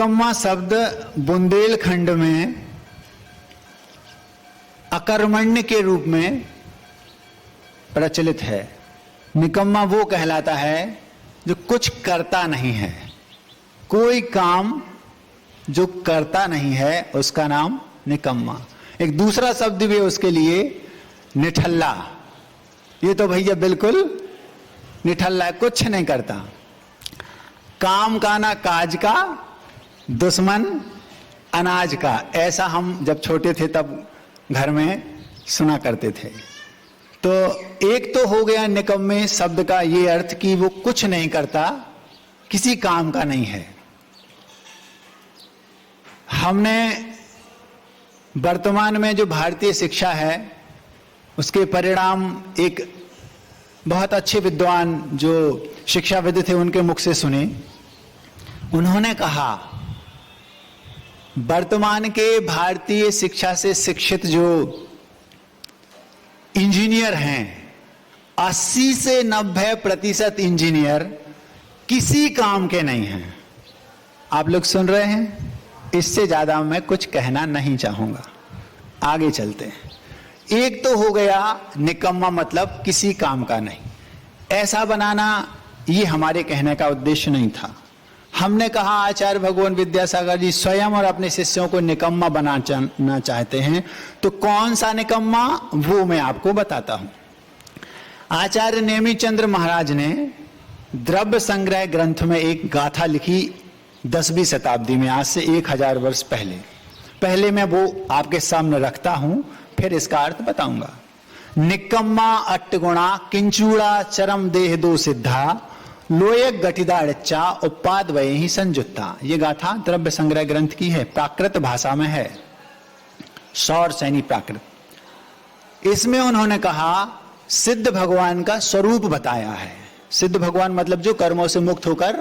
निकम्मा शब्द बुंदेलखंड में अकर्मण्य के रूप में प्रचलित है। निकम्मा वो कहलाता है जो कुछ करता नहीं है, कोई काम जो करता नहीं है उसका नाम निकम्मा। एक दूसरा शब्द भी है उसके लिए, निठल्ला। ये तो भैया बिल्कुल निठल्ला है, कुछ नहीं करता, काम का ना काज का, दुश्मन अनाज का। ऐसा हम जब छोटे थे तब घर में सुना करते थे। तो एक तो हो गया निकम्मे शब्द का ये अर्थ कि वो कुछ नहीं करता, किसी काम का नहीं है। हमने वर्तमान में जो भारतीय शिक्षा है उसके परिणाम एक बहुत अच्छे विद्वान जो शिक्षाविद थे उनके मुख से सुने। उन्होंने कहा वर्तमान के भारतीय शिक्षा से शिक्षित जो इंजीनियर हैं, 80 से 90% इंजीनियर किसी काम के नहीं हैं। आप लोग सुन रहे हैं? इससे ज्यादा मैं कुछ कहना नहीं चाहूंगा, आगे चलते हैं। एक तो हो गया निकम्मा, मतलब किसी काम का नहीं। ऐसा बनाना ये हमारे कहने का उद्देश्य नहीं था। हमने कहा आचार्य भगवान विद्यासागर जी स्वयं और अपने शिष्यों को निकम्मा बनाना चाहते हैं, तो कौन सा निकम्मा वो मैं आपको बताता हूं। आचार्य नेमिचंद्र महाराज ने द्रव्य संग्रह ग्रंथ में एक गाथा लिखी 10वीं शताब्दी में, आज से 1000 वर्ष पहले मैं वो आपके सामने रखता हूं, फिर इसका अर्थ बताऊंगा। निकम्मा अट्टगुणा किंचूड़ा चरम देह दो सिद्धा लोयक गठिदाचा उपाद वय ही संजुत्ता। ये गाथा द्रव्य संग्रह ग्रंथ की है, प्राकृत भाषा में है, सौर सैनी प्राकृत। इसमें उन्होंने कहा सिद्ध भगवान का स्वरूप बताया है। सिद्ध भगवान मतलब जो कर्मों से मुक्त होकर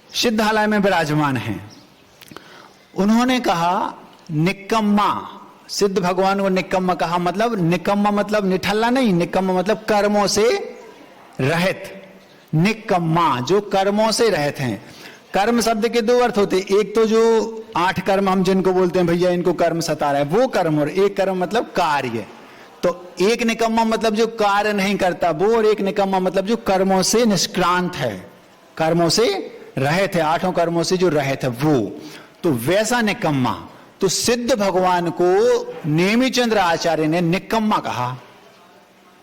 सिद्धालय में विराजमान हैं। उन्होंने कहा निकम्मा, सिद्ध भगवान को निकम्मा कहा, मतलब निकम्मा मतलब निठल्ला नहीं, निकम्मा मतलब कर्मों से रहित। निकम्मा जो कर्मों से रहित हैं। कर्म शब्द के दो अर्थ होते, एक तो जो 8 कर्म हम जिनको बोलते हैं भैया इनको कर्म सता रहा है वो कर्म, और एक कर्म मतलब कार्य। तो एक निकम्मा मतलब जो कार्य नहीं करता वो, और एक निकम्मा मतलब जो कर्मों से निष्क्रांत है, कर्मों से रहित है, 8 कर्मों से जो रहित है वो। तो वैसा निकम्मा, तो सिद्ध भगवान को नेमिचंद्र आचार्य ने निकम्मा कहा।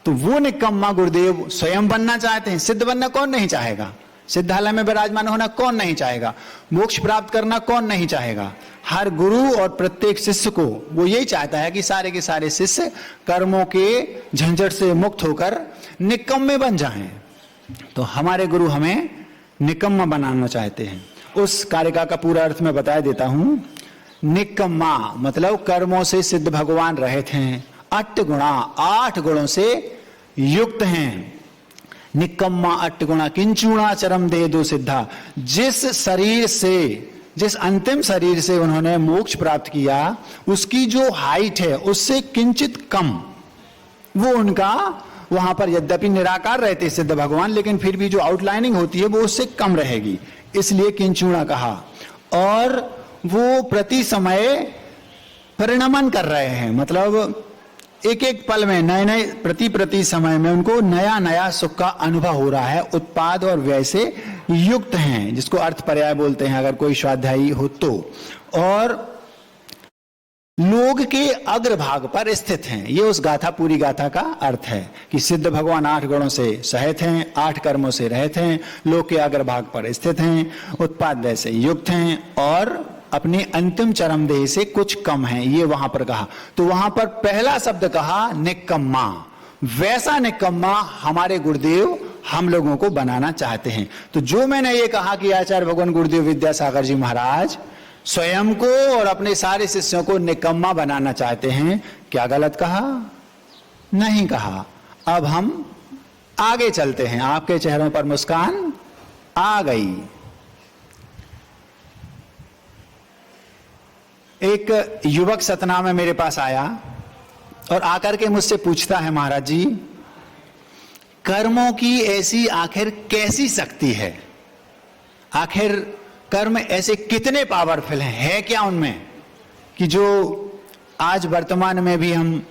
तो वो निकम्मा गुरुदेव स्वयं बनना चाहते हैं। सिद्ध बनना कौन नहीं चाहेगा? सिद्धालय में विराजमान होना कौन नहीं चाहेगा? मोक्ष प्राप्त करना कौन नहीं चाहेगा? हर गुरु और प्रत्येक शिष्य को वो यही चाहता है कि सारे के सारे शिष्य कर्मों के झंझट से मुक्त होकर निकम्मे बन जाएं। तो हमारे गुरु हमें निकम्मा बनाना चाहते हैं। उस कारिका का पूरा अर्थ मैं बता देता हूं। निकम्मा मतलब कर्मों से सिद्ध भगवान रहित हैं, 8 गुणा 8 गुणों से युक्त हैं। निकम्मा 8 गुणा किंचूणा चरम देह दो सिद्धा। जिस शरीर से, जिस अंतिम शरीर से उन्होंने मोक्ष प्राप्त किया उसकी जो हाइट है उससे किंचित कम, वो उनका वहां पर यद्यपि निराकार रहते सिद्ध भगवान, लेकिन फिर भी जो आउटलाइनिंग होती है वो उससे कम रहेगी, इसलिए किंचूणा कहा। और वो प्रति समय परिणमन कर रहे हैं, मतलब एक एक पल में नए नए प्रति समय में उनको नया नया सुख का अनुभव हो रहा है। उत्पाद और व्यय से युक्त हैं, जिसको अर्थ पर्याय बोलते हैं अगर कोई स्वाध्यायी हो तो। और लोग के अग्रभाग पर स्थित हैं। ये उस गाथा, पूरी गाथा का अर्थ है कि सिद्ध भगवान 8 गुणों से सहित हैं, 8 कर्मों से रहित हैं, लोग के अग्रभाग पर स्थित हैं, उत्पाद व्यय से युक्त हैं और अपने अंतिम चरम देह से कुछ कम है, ये वहां पर कहा। तो वहां पर पहला शब्द कहा निकम्मा। वैसा निकम्मा हमारे गुरुदेव हम लोगों को बनाना चाहते हैं। तो जो मैंने ये कहा कि आचार्य भगवान गुरुदेव विद्यासागर जी महाराज स्वयं को और अपने सारे शिष्यों को निकम्मा बनाना चाहते हैं, क्या गलत कहा? नहीं कहा। अब हम आगे चलते हैं। आपके चेहरों पर मुस्कान आ गई। एक युवक सतना में मेरे पास आया और आकर के मुझसे पूछता है, महाराज जी कर्मों की ऐसी आखिर कैसी शक्ति है? आखिर कर्म ऐसे कितने पावरफुल हैं, है क्या उनमें कि जो आज वर्तमान में भी हम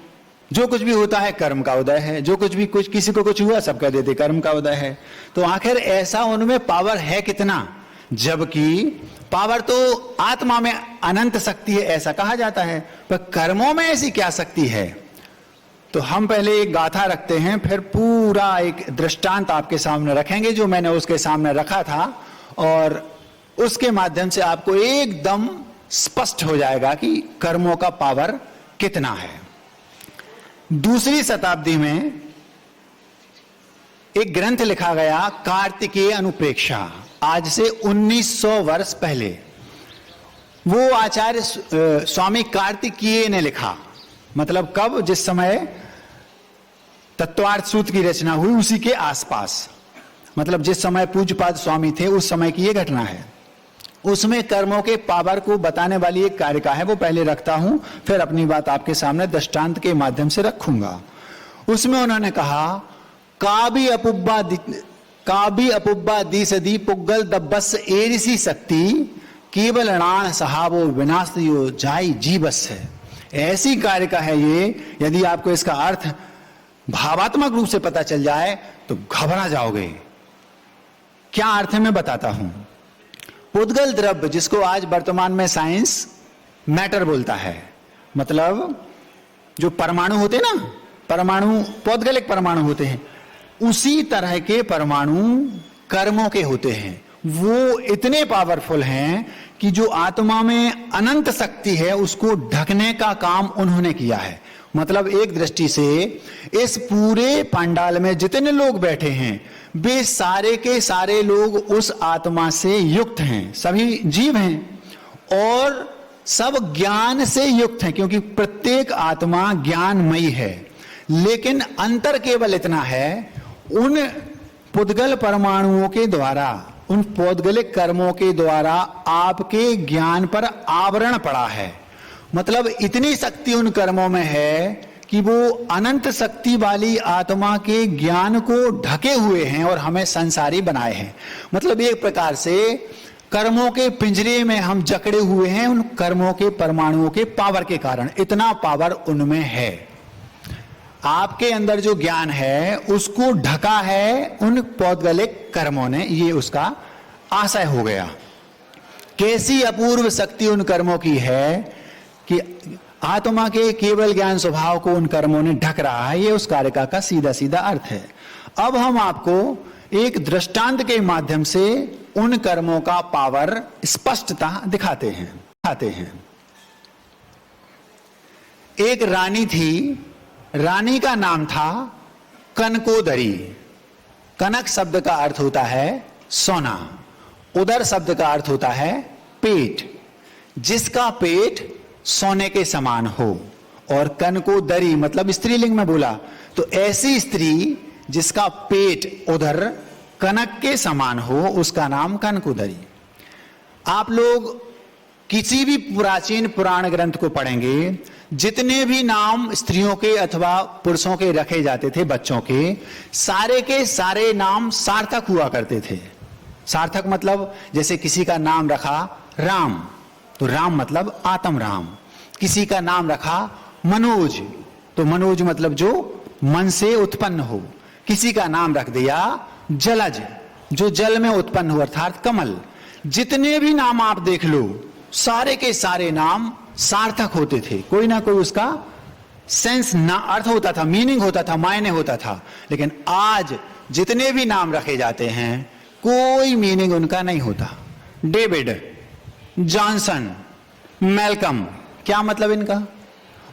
जो कुछ भी होता है कर्म का उदय है, जो कुछ भी कुछ किसी को कुछ हुआ सब कह देते कर्म का उदय है। तो आखिर ऐसा उनमें पावर है कितना, जबकि पावर तो आत्मा में अनंत शक्ति है ऐसा कहा जाता है, पर कर्मों में ऐसी क्या शक्ति है। तो हम पहले एक गाथा रखते हैं, फिर पूरा एक दृष्टांत आपके सामने रखेंगे जो मैंने उसके सामने रखा था, और उसके माध्यम से आपको एकदम स्पष्ट हो जाएगा कि कर्मों का पावर कितना है। दूसरी शताब्दी में एक ग्रंथ लिखा गया कार्तिकेय अनुप्रेक्षा, आज से 1900 वर्ष पहले। वो आचार्य स्वामी कार्तिकेय ने लिखा, मतलब कब, जिस समय तत्वार्थ सूत्र की रचना हुई उसी के आसपास, मतलब जिस समय पूज्यपाद स्वामी थे उस समय की ये घटना है। उसमें कर्मों के पावर को बताने वाली एक कारिका है, वो पहले रखता हूं, फिर अपनी बात आपके सामने दृष्टांत के माध्यम से रखूंगा। उसमें उन्होंने कहा काबी अपुब्बा दी सदी पुग्गल दब्बस एरिसी शक्ति केवल णाण सहाबो विनाश यो जाई जीवस है। ऐसी कारिका है ये, यदि आपको इसका अर्थ भावात्मक रूप से पता चल जाए तो घबरा जाओगे। क्या अर्थ है मैं बताता हूं। पुद्गल द्रव्य, जिसको आज वर्तमान में साइंस मैटर बोलता है, मतलब जो परमाणु होते हैं ना, परमाणु पौद्गलिक परमाणु होते हैं, उसी तरह के परमाणु कर्मों के होते हैं। वो इतने पावरफुल हैं कि जो आत्मा में अनंत शक्ति है उसको ढकने का काम उन्होंने किया है। मतलब एक दृष्टि से इस पूरे पंडाल में जितने लोग बैठे हैं वे सारे के सारे लोग उस आत्मा से युक्त हैं, सभी जीव हैं और सब ज्ञान से युक्त हैं, क्योंकि प्रत्येक आत्मा ज्ञानमयी है। लेकिन अंतर केवल इतना है, उन पुद्गल परमाणुओं के द्वारा, उन पौद्गलिक कर्मों के द्वारा आपके ज्ञान पर आवरण पड़ा है। मतलब इतनी शक्ति उन कर्मों में है कि वो अनंत शक्ति वाली आत्मा के ज्ञान को ढके हुए हैं और हमें संसारी बनाए हैं। मतलब एक प्रकार से कर्मों के पिंजरे में हम जकड़े हुए हैं उन कर्मों के परमाणुओं के पावर के कारण। इतना पावर उनमें है। आपके अंदर जो ज्ञान है उसको ढका है उन पौद्गलिक कर्मों ने, ये उसका आशय हो गया। कैसी अपूर्व शक्ति उन कर्मों की है कि आत्मा के केवल ज्ञान स्वभाव को उन कर्मों ने ढक रहा है। ये उस कारिका का सीधा सीधा अर्थ है। अब हम आपको एक दृष्टांत के माध्यम से उन कर्मों का पावर स्पष्टता दिखाते हैं। एक रानी थी, रानी का नाम था कनकोदरी। कनक शब्द का अर्थ होता है सोना, उदर शब्द का अर्थ होता है पेट, जिसका पेट सोने के समान हो। और कनकोदरी मतलब स्त्रीलिंग में बोला, तो ऐसी स्त्री जिसका पेट उधर कनक के समान हो उसका नाम कनकोदरी। आप लोग किसी भी प्राचीन पुराण ग्रंथ को पढ़ेंगे, जितने भी नाम स्त्रियों के अथवा पुरुषों के रखे जाते थे बच्चों के सारे नाम सार्थक हुआ करते थे। सार्थक मतलब जैसे किसी का नाम रखा राम, तो राम मतलब आत्म राम। किसी का नाम रखा मनोज, तो मनोज मतलब जो मन से उत्पन्न हो। किसी का नाम रख दिया जलज, जो जल में उत्पन्न हो अर्थात कमल। जितने भी नाम आप देख लो सारे के सारे नाम सार्थक होते थे, कोई ना कोई उसका सेंस ना अर्थ होता था, मीनिंग होता था, मायने होता था। लेकिन आज जितने भी नाम रखे जाते हैं कोई मीनिंग उनका नहीं होता। डेविड, जॉनसन, मैल्कम, क्या मतलब इनका?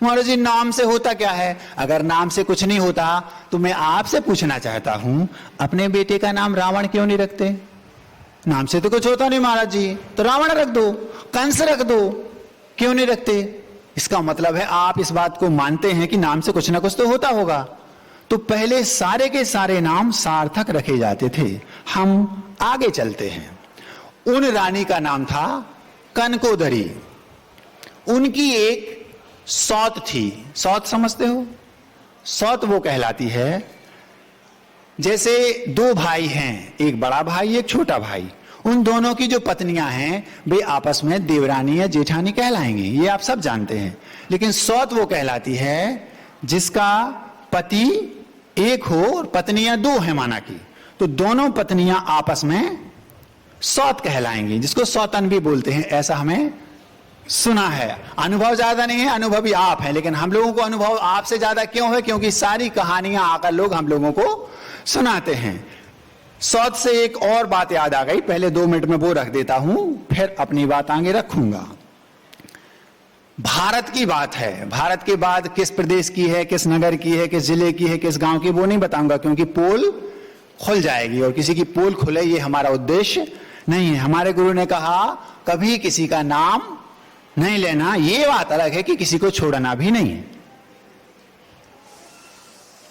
महाराज जी नाम से होता क्या है? अगर नाम से कुछ नहीं होता तो मैं आपसे पूछना चाहता हूं, अपने बेटे का नाम रावण क्यों नहीं रखते? नाम से तो कुछ होता नहीं महाराज जी, तो रावण रख दो, कंस रख दो, क्यों नहीं रखते? इसका मतलब है आप इस बात को मानते हैं कि नाम से कुछ ना कुछ तो होता होगा। तो पहले सारे के सारे नाम सार्थक रखे जाते थे। हम आगे चलते हैं। उन रानी का नाम था कनकोदरी। उनकी एक सौत थी। सौत समझते हो? सौत वो कहलाती है जैसे दो भाई हैं, एक बड़ा भाई एक छोटा भाई। उन दोनों की जो पत्नियां हैं वे आपस में देवरानी या जेठानी कहलाएंगी, ये आप सब जानते हैं। लेकिन सौत वो कहलाती है जिसका पति एक हो और पत्नियां दो हैं माना की, तो दोनों पत्नियां आपस में सौत कहलाएंगी, जिसको सौतन भी बोलते हैं, ऐसा हमें सुना है। अनुभव ज्यादा नहीं है, अनुभवी आप हैं, लेकिन हम लोगों को अनुभव आपसे ज्यादा क्यों है? क्योंकि सारी कहानियां आकर लोग हम लोगों को सुनाते हैं। सौत से एक और बात याद आ गई, पहले 2 मिनट में वो रख देता हूं, फिर अपनी बात आगे रखूंगा। भारत की बात है, भारत के बाद किस प्रदेश की है, किस नगर की है, किस जिले की है, किस गांव की, वो नहीं बताऊंगा, क्योंकि पोल खुल जाएगी और किसी की पोल खुले ये हमारा उद्देश्य नहीं है। हमारे गुरु ने कहा कभी किसी का नाम नहीं लेना, ये बात अलग है कि किसी को छोड़ना भी नहीं है।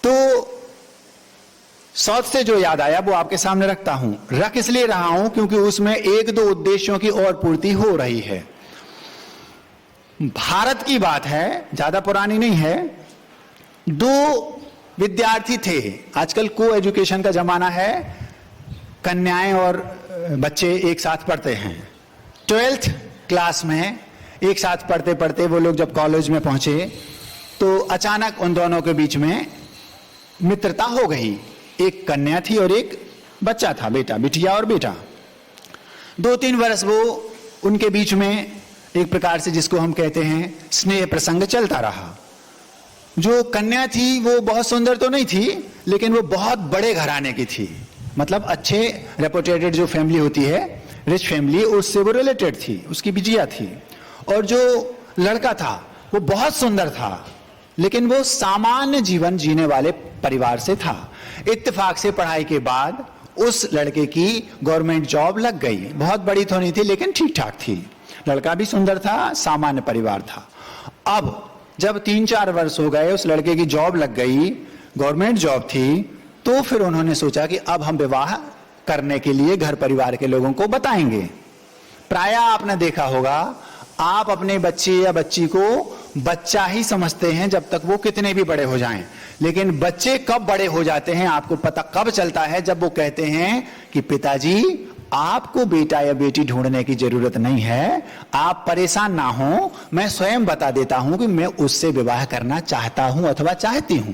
तो सौत से जो याद आया वो आपके सामने रखता हूं। रख इसलिए रहा हूं क्योंकि उसमें 1-2 उद्देश्यों की और पूर्ति हो रही है। भारत की बात है, ज्यादा पुरानी नहीं है। 2 विद्यार्थी थे, आजकल को एजुकेशन का जमाना है, कन्याएं और बच्चे एक साथ पढ़ते हैं। 12th क्लास में एक साथ पढ़ते पढ़ते वो लोग जब कॉलेज में पहुंचे तो अचानक उन दोनों के बीच में मित्रता हो गई। एक कन्या थी और एक बच्चा था, बेटा, बिटिया और बेटा। 2-3 वर्ष वो उनके बीच में एक प्रकार से जिसको हम कहते हैं स्नेह प्रसंग चलता रहा। जो कन्या थी वो बहुत सुंदर तो नहीं थी, लेकिन वो बहुत बड़े घराने की थी, मतलब अच्छे रेपुटेटेड जो फैमिली होती है, रिच फैमिली, उससे वो रिलेटेड थी, उसकी बिटिया थी। और जो लड़का था वो बहुत सुंदर था, लेकिन वो सामान्य जीवन जीने वाले परिवार से था। इत्तेफाक से पढ़ाई के बाद उस लड़के की गवर्नमेंट जॉब लग गई, बहुत बड़ी तो नहीं थी लेकिन ठीक ठाक थी। लड़का भी सुंदर था, सामान्य परिवार था। अब जब 3-4 वर्ष हो गए, उस लड़के की जॉब लग गई, गवर्नमेंट जॉब थी, तो फिर उन्होंने सोचा कि अब हम विवाह करने के लिए घर परिवार के लोगों को बताएंगे। प्राय आपने देखा होगा, आप अपने बच्चे या बच्ची को बच्चा ही समझते हैं जब तक वो कितने भी बड़े हो जाएं, लेकिन बच्चे कब बड़े हो जाते हैं आपको पता कब चलता है? जब वो कहते हैं कि पिताजी आपको बेटा या बेटी ढूंढने की जरूरत नहीं है, आप परेशान ना हो, मैं स्वयं बता देता हूं कि मैं उससे विवाह करना चाहता हूं अथवा चाहती हूं।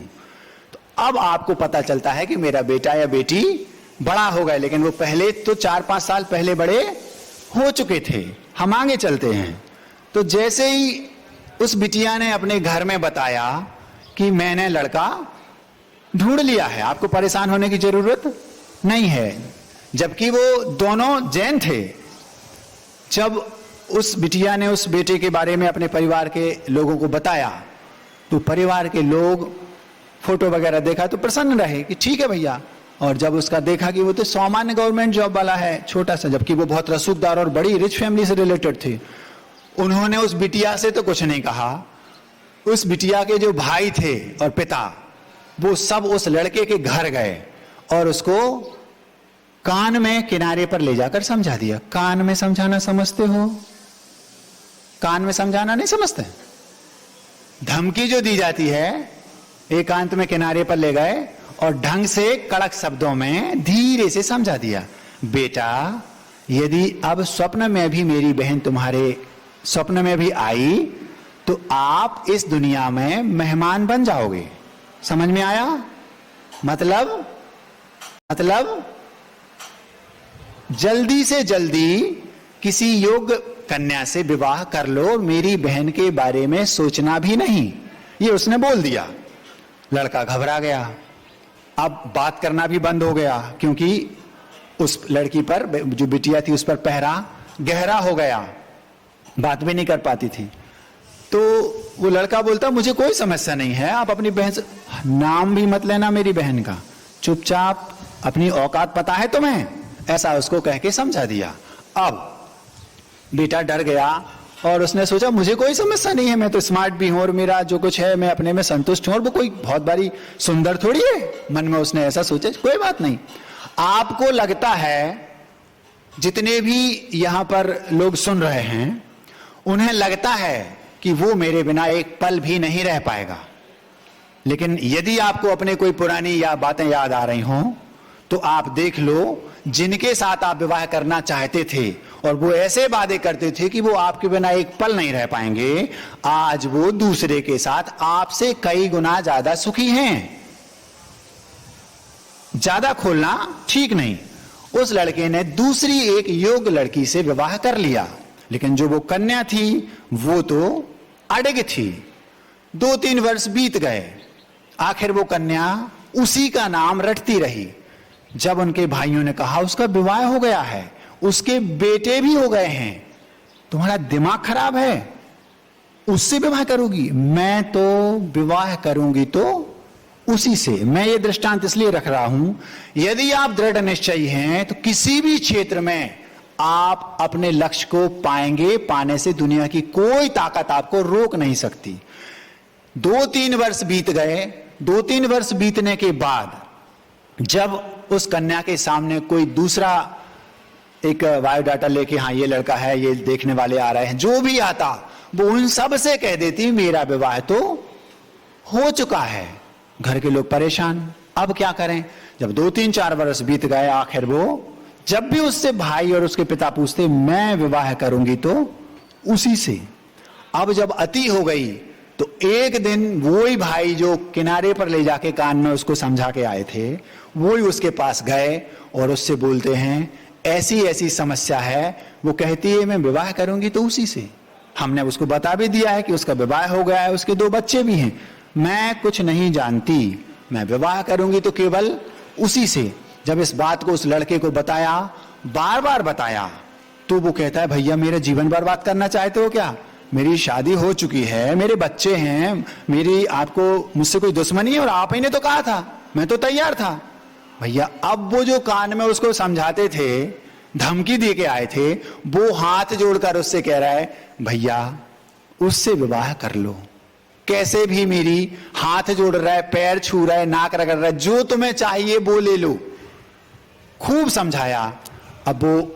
तो अब आपको पता चलता है कि मेरा बेटा या बेटी बड़ा हो गए, लेकिन वो पहले तो 4-5 साल पहले बड़े हो चुके थे। हम आगे चलते हैं। तो जैसे ही उस बिटिया ने अपने घर में बताया कि मैंने लड़का ढूंढ लिया है, आपको परेशान होने की जरूरत नहीं है, जबकि वो दोनों जैन थे। जब उस बिटिया ने उस बेटे के बारे में अपने परिवार के लोगों को बताया तो परिवार के लोग फोटो वगैरह देखा तो प्रसन्न रहे कि ठीक है भैया। और जब उसका देखा कि वो तो सामान्य गवर्नमेंट जॉब वाला है, छोटा सा, जबकि वो बहुत रसूखदार और बड़ी रिच फैमिली से रिलेटेड थे, उन्होंने उस बिटिया से तो कुछ नहीं कहा। उस बिटिया के जो भाई थे और पिता, वो सब उस लड़के के घर गए और उसको कान में किनारे पर ले जाकर समझा दिया। कान में समझाना समझते हो? कान में समझाना नहीं समझते। धमकी जो दी जाती है, एकांत में किनारे पर ले गए और ढंग से कड़क शब्दों में धीरे से समझा दिया, बेटा यदि अब स्वप्न में भी मेरी बहन तुम्हारे स्वप्न में भी आई तो आप इस दुनिया में मेहमान बन जाओगे। समझ में आया? मतलब जल्दी से जल्दी किसी योग्य कन्या से विवाह कर लो, मेरी बहन के बारे में सोचना भी नहीं, ये उसने बोल दिया। लड़का घबरा गया, अब बात करना भी बंद हो गया, क्योंकि उस लड़की पर, जो बिटिया थी, उस पर पहरा गहरा हो गया, बात भी नहीं कर पाती थी। तो वो लड़का बोलता मुझे कोई समस्या नहीं है, आप अपनी बहन से नाम भी मत लेना मेरी बहन का, चुपचाप, अपनी औकात पता है तुम्हें, ऐसा उसको कह के समझा दिया। अब बेटा डर गया और उसने सोचा मुझे कोई समस्या नहीं है, मैं तो स्मार्ट भी हूं और मेरा जो कुछ है मैं अपने में संतुष्ट हूं, और वो कोई बहुत बड़ी सुंदर थोड़ी है। मन में उसने ऐसा सोचा, कोई बात नहीं। आपको लगता है, जितने भी यहां पर लोग सुन रहे हैं उन्हें लगता है कि वो मेरे बिना एक पल भी नहीं रह पाएगा, लेकिन यदि आपको अपने कोई पुरानी बातें याद आ रही हों तो आप देख लो, जिनके साथ आप विवाह करना चाहते थे और वो ऐसे वादे करते थे कि वो आपके बिना एक पल नहीं रह पाएंगे, आज वो दूसरे के साथ आपसे कई गुना ज्यादा सुखी हैं। ज्यादा खोलना ठीक नहीं। उस लड़के ने दूसरी एक योग्य लड़की से विवाह कर लिया, लेकिन जो वो कन्या थी वो तो अड़िग थी। 2-3 वर्ष बीत गए, आखिर वो कन्या उसी का नाम रटती रही। जब उनके भाइयों ने कहा उसका विवाह हो गया है, उसके बेटे भी हो गए हैं, तुम्हारा दिमाग खराब है, उससे विवाह करोगी? मैं तो विवाह करूंगी तो उसी से। मैं ये दृष्टांत इसलिए रख रहा हूं, यदि आप दृढ़ निश्चयी हैं तो किसी भी क्षेत्र में आप अपने लक्ष्य को पाएंगे। पाने से दुनिया की कोई ताकत आपको रोक नहीं सकती। 2-3 वर्ष बीत गए। 2-3 वर्ष बीतने के बाद जब उस कन्या के सामने कोई दूसरा एक बायोडाटा लेके, हाँ ये लड़का है, ये देखने वाले आ रहे हैं, जो भी आता वो उन सब से कह देती मेरा विवाह तो हो चुका है। घर के लोग परेशान, अब क्या करें? जब 2-3-4 वर्ष बीत गए, आखिर वो जब भी उससे भाई और उसके पिता पूछते मैं विवाह करूंगी तो उसी से। अब जब अति हो गई तो एक दिन वही भाई जो किनारे पर ले जाके कान में उसको समझा के आए थे, वही उसके पास गए और उससे बोलते हैं ऐसी ऐसी समस्या है। वो कहती है मैं विवाह करूंगी तो उसी से। हमने उसको बता भी दिया है कि उसका विवाह हो गया है, उसके 2 बच्चे भी हैं। मैं कुछ नहीं जानती, मैं विवाह करूंगी तो केवल उसी से। जब इस बात को उस लड़के को बताया, बार बार बताया, तो वो कहता है भैया मेरा जीवन बर्बाद करना चाहते हो क्या? मेरी शादी हो चुकी है, मेरे बच्चे हैं, मेरी आपको मुझसे कोई दुश्मनी है? और आप ही ने तो कहा था, मैं तो तैयार था। भैया अब वो जो कान में उसको समझाते थे, धमकी दे के आए थे, वो हाथ जोड़कर उससे कह रहा है भैया उससे विवाह कर लो। कैसे भी मेरी हाथ जोड़ रहा है, पैर छू रहा है, नाक रगड़ रहा है, जो तुम्हें चाहिए वो ले लो। खूब समझाया। अब वो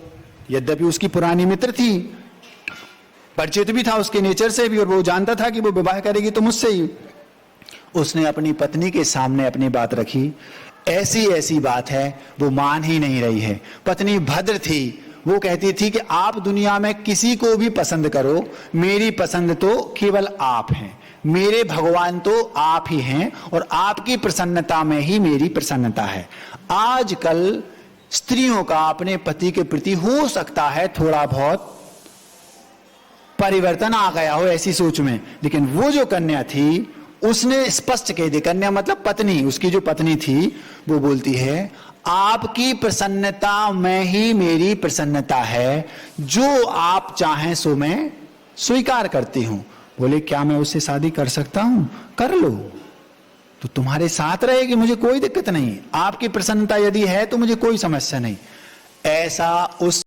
यद्यपि उसकी पुरानी मित्र थी, परिचित भी था उसके नेचर से भी, और वो जानता था कि वो विवाह करेगी तो मुझसे ही। उसने अपनी पत्नी के सामने अपनी बात रखी। ऐसी ऐसी बात है, वो मान ही नहीं रही है। पत्नी भद्र थी, वो कहती थी कि आप दुनिया में किसी को भी पसंद करो, मेरी पसंद तो केवल आप हैं, मेरे भगवान तो आप ही हैं, और आपकी प्रसन्नता में ही मेरी प्रसन्नता है। आजकल स्त्रियों का अपने पति के प्रति हो सकता है थोड़ा बहुत परिवर्तन आ गया हो ऐसी सोच में, लेकिन वो जो कन्या थी उसने स्पष्ट कह दी, कन्या मतलब पत्नी, उसकी जो पत्नी थी वो बोलती है आपकी प्रसन्नता में ही मेरी प्रसन्नता है, जो आप चाहें सो मैं स्वीकार करती हूं। बोले क्या मैं उससे शादी कर सकता हूं? कर लो, तो तुम्हारे साथ रहेगी, मुझे कोई दिक्कत नहीं। आपकी प्रसन्नता यदि है तो मुझे कोई समस्या नहीं। ऐसा उस